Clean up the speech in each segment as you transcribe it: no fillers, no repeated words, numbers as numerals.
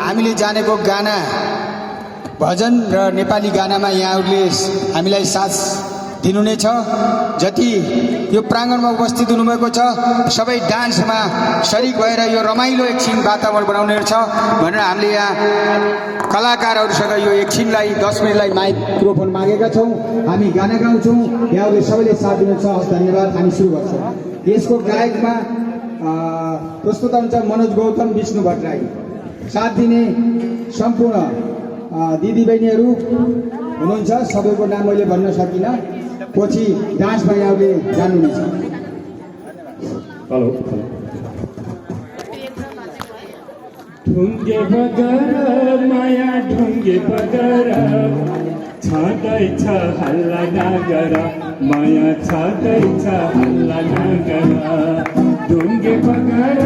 हामीले जानेको गाना भजन र नेपाली गानामा यहाँहरूले हामीलाई साथ दिनु नै छ। जति यो प्राङ्गणमा उपस्थित हुनुभएको छ सबै डान्समा शरीक भएर यो रमाइलो एकछिन वातावरण बनाउने छ भनेर हामीले यहाँ कलाकारहरूसँग यो एकछिनलाई 10 मिनटलाई माइक्रोफोन मागेका छौँ। हामी गाना गाउँछौँ, यहाँहरूले सबैले साथ दिनुहुन्छ। हस्, धन्यवाद। हामी सुरु गर्छौँ। यसको गायकमा प्रस्तुत हुन्छ मनोज गौतम, विष्णु भट्टराई। साथ दिने सम्पूर्ण दिदीबहिनीहरू हुनुहुन्छ, सबैको नाम मैले भन्न सकिनँ। पछि डान्समा यहाँले जान्नुहुनेछ। हेलो ढुङ्गे बगर माया ढुङ्गे बगर छँदैछ हल्ला नगर माया छँदैछ हल्ला नगर ढुङ्गे बगर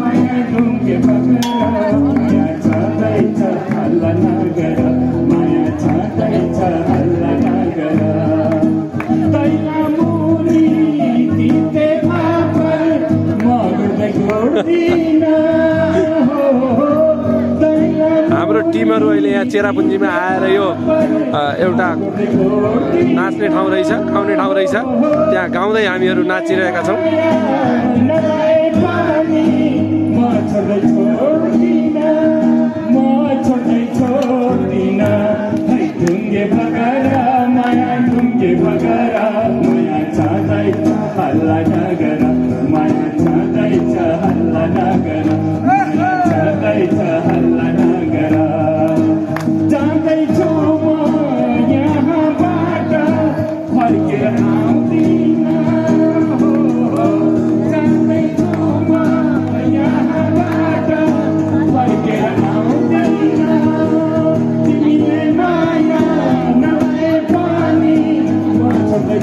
माया ढुङ्गे बगर माया छँदैछ हल्ला नगर माया छँदैछ हल्ला नगर तैला मुरी दिते आपर मर्दै छोड्दिन। हाम्रो टिमहरू अहिले यहाँ चेरापुन्जीमा आएर यो एउटा नाच्ने ठाउँ रहेछ, खाउने ठाउँ रहेछ, त्यहाँ गाउँदै हामीहरू नाचिरहेका छौँ। जाँदैछु म यहाँबाट फर्केर आउँदिन। जाँदैछु म यहाँबाट फर्केर आउँदिन। तिमीले माया नभए पनि म छोड्दै